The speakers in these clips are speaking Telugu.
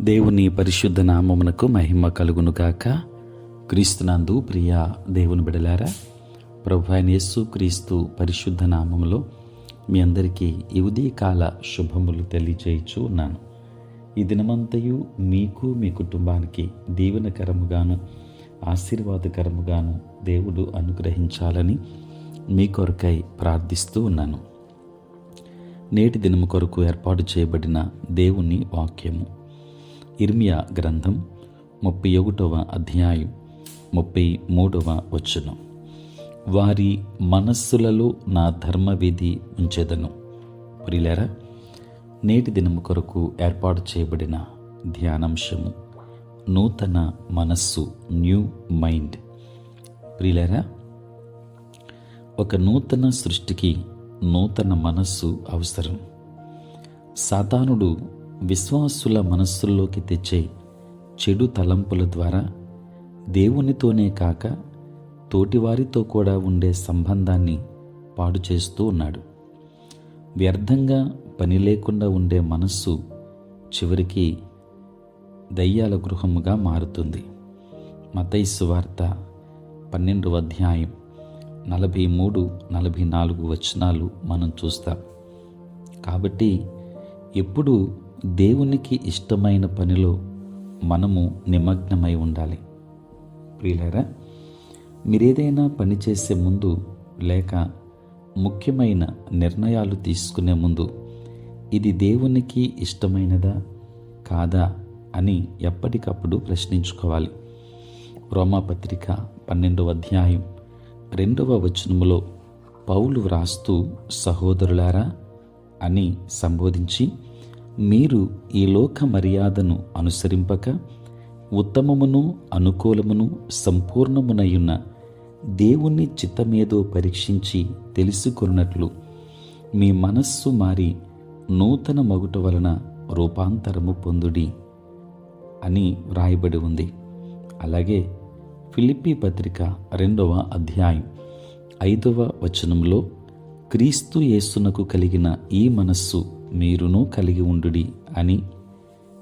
దేవుని పరిశుద్ధ నామమునకు మహిమ కలుగునుగాక. క్రీస్తునందు ప్రియ దేవుని బిడలారా, ప్రభువైన యేసు క్రీస్తు పరిశుద్ధ నామములో మీ అందరికీ ఈ ఉదయకాల శుభములు తెలియజేయచ్చు ఉన్నాను. ఈ దినమంతయు మీకు మీ కుటుంబానికి దీవెనకరముగాను ఆశీర్వాదకరముగాను దేవుడు అనుగ్రహించాలని మీ కొరకై ప్రార్థిస్తూ ఉన్నాను. నేటి దినము కొరకు ఏర్పాటు చేయబడిన దేవుని వాక్యము ఇర్మియా గ్రంథం 31వ అధ్యాయం 33వ వచనం. వారి మనస్సులలో నా ధర్మవిధి ఉంచెదను. ప్రియులారా, నేటి దినము కొరకు ఏర్పాటు చేయబడిన ధ్యానాంశము నూతన మనస్సు, న్యూ మైండ్. ప్రియులారా, ఒక నూతన సృష్టికి నూతన మనస్సు అవసరం. సాతానుడు విశ్వాసుల మనస్సుల్లోకి తెచ్చే చెడు తలంపుల ద్వారా దేవునితోనే కాక తోటివారితో కూడా ఉండే సంబంధాన్ని పాడు చేస్తూ ఉన్నాడు. వ్యర్థంగా పని లేకుండా ఉండే మనస్సు చివరికి దయ్యాల గృహముగా మారుతుంది. మత్తయి సువార్త 12వ అధ్యాయం 43-44 వచనాలు మనం చూస్తాం. కాబట్టి ఎప్పుడు దేవునికి ఇష్టమైన పనిలో మనము నిమగ్నమై ఉండాలి. ప్రియులారా, మీరేదైనా పని చేసే ముందు లేక ముఖ్యమైన నిర్ణయాలు తీసుకునే ముందు ఇది దేవునికి ఇష్టమైనదా కాదా అని ఎప్పటికప్పుడు ప్రశ్నించుకోవాలి. రోమాపత్రిక 12వ అధ్యాయం 2వ వచనములో పౌలు వ్రాస్తూ, సహోదరులారా అని సంబోధించి, మీరు ఈ లోక మర్యాదను అనుసరింపక ఉత్తమమును అనుకూలమును సంపూర్ణమునయున్న దేవుని చిత్తమేదో పరీక్షించి తెలుసుకొన్నట్లు మీ మనస్సు మారి నూతన మగుట వలన రూపాంతరము పొందుడి అని వ్రాయబడి ఉంది. అలాగే ఫిలిప్పీ పత్రిక 2వ అధ్యాయం 5వ వచనంలో క్రీస్తు యేసునకు కలిగిన ఈ మనస్సు మీరును కలిగి ఉండుడి అని,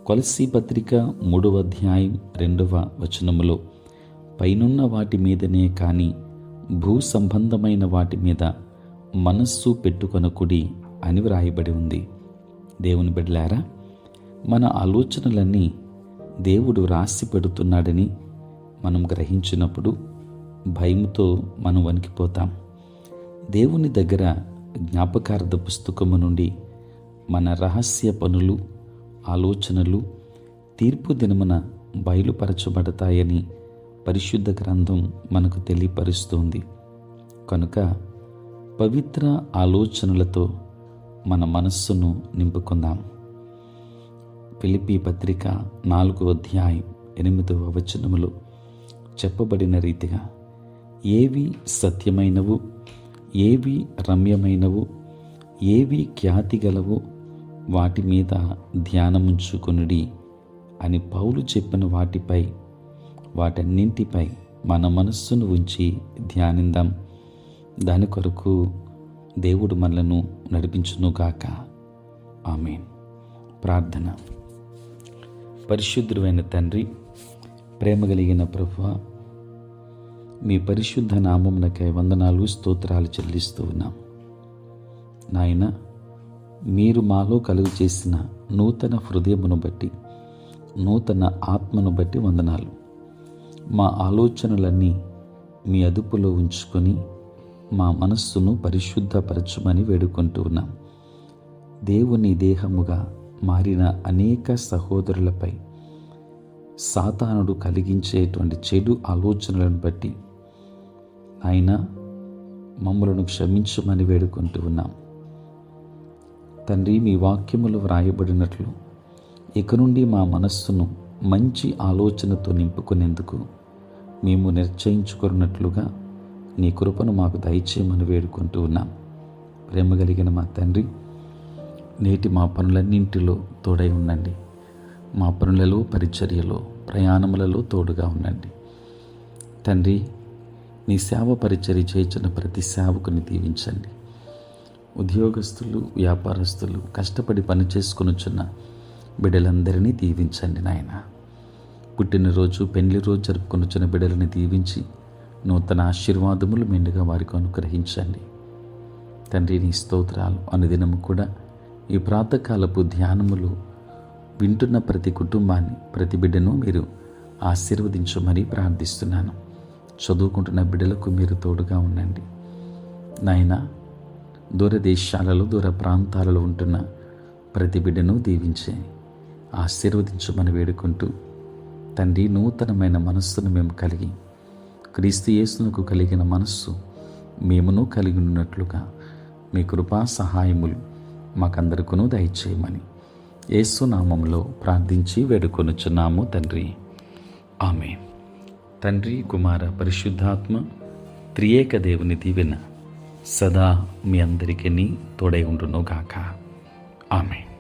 కొలస్సీ పత్రిక 3వ అధ్యాయం 2వ వచనములో పైనున్న వాటి మీదనే కాని భూ సంబంధమైన వాటి మీద మనస్సు పెట్టుకొనకుడి అని వ్రాయబడి ఉంది. దేవుని బిడ్డలారా, మన ఆలోచనలన్నీ దేవుడు రాసి పెడుతున్నాడని మనం గ్రహించినప్పుడు భయంతో మనం వణికిపోతాం. దేవుని దగ్గర జ్ఞాపకార్థ పుస్తకము నుండి మన రహస్య పనులు, ఆలోచనలు తీర్పు దినమున బయలుపరచబడతాయని పరిశుద్ధ గ్రంథం మనకు తెలియపరుస్తుంది. కనుక పవిత్ర ఆలోచనలతో మన మనస్సును నింపుకుందాం. ఫిలిప్పీ పత్రిక 4వ అధ్యాయం 8వ వచనములో చెప్పబడిన రీతిగా ఏవి సత్యమైనవు, ఏవి రమ్యమైనవు, ఏవి ఖ్యాతి గలవు వాటి మీద ధ్యానముంచుకొనుడి అని పౌలు చెప్పిన వాటన్నింటిపై మన మనస్సును ఉంచి ధ్యానిందాం. దాని కొరకు దేవుడు మనలను నడిపించునుగాక. ఆమేన్. ప్రార్థన. పరిశుద్ధుడైన తండ్రి, ప్రేమ కలిగిన ప్రభువా, మీ పరిశుద్ధ నామమునకై వందనాలు, స్తోత్రాలు చెల్లిస్తూ ఉన్నాం. నాయన, మీరు మాలో కలుగు చేసిన నూతన హృదయమును బట్టి, నూతన ఆత్మను బట్టి వందనాలు. మా ఆలోచనలన్నీ మీ అదుపులో ఉంచుకొని మా మనస్సును పరిశుద్ధపరచమని వేడుకుంటూ ఉన్నాం. దేవుని దేహముగా మారిన అనేక సహోదరులపై సాతానుడు కలిగించేటువంటి చెడు ఆలోచనలను బట్టి ఆయన మమ్మలను క్షమించమని వేడుకుంటూ ఉన్నాం. తండ్రి, మీ వాక్యములు వ్రాయబడినట్లు ఇక నుండి మా మనస్సును మంచి ఆలోచనతో నింపుకునేందుకు మేము నిశ్చయించుకున్నట్లుగా నీ కృపను మాకు దయచేయమని వేడుకుంటూ ఉన్నాం. ప్రేమ కలిగిన మా తండ్రి, నేటి మా పనులన్నింటిలో తోడై ఉండండి. మా పనులలో, పరిచర్యలో, ప్రయాణములలో తోడుగా ఉండండి. తండ్రి, నీ సేవ పరిచర్య చేయించిన ప్రతి సేవకుని దీవించండి. ఉద్యోగస్తులు, వ్యాపారస్తులు, కష్టపడి పని చేసుకొనుచున్న బిడ్డలందరినీ దీవించండి నాయన. పుట్టినరోజు పెళ్లి రోజు జరుపుకొనుచున్న బిడ్డలని దీవించి నూతన ఆశీర్వాదములు మెండుగా వారికి అనుగ్రహించండి తండ్రి. నీ స్తోత్రాలు. అనుదినము కూడా ఈ ప్రాతకాలపు ధ్యానములు వింటున్న ప్రతి కుటుంబాన్ని, ప్రతి బిడ్డను మీరు ఆశీర్వదించమని ప్రార్థిస్తున్నాను. చదువుకుంటున్న బిడ్డలకు మీరు తోడుగా ఉండండి నాయన. దూరదేశాలలో, దూర ప్రాంతాలలో ఉంటున్న ప్రతి బిడ్డను దీవించి ఆశీర్వదించమని వేడుకుంటూ తండ్రి, నూతనమైన మనస్సును మేము కలిగి క్రీస్తు యేసునకు కలిగిన మనస్సు మేమును కలిగి ఉన్నట్లుగా మీ కృపా సహాయములు మాకందరికీ దయచేయమని యేసు నామములో ప్రార్థించి వేడుకొనుచున్నాము తండ్రి. ఆమేన్. తండ్రి, కుమార, పరిశుద్ధాత్మ త్రియేక దేవుని దీవెన సదా మీ అందరికీ తోడై ఉండును గాక. ఆమేన్.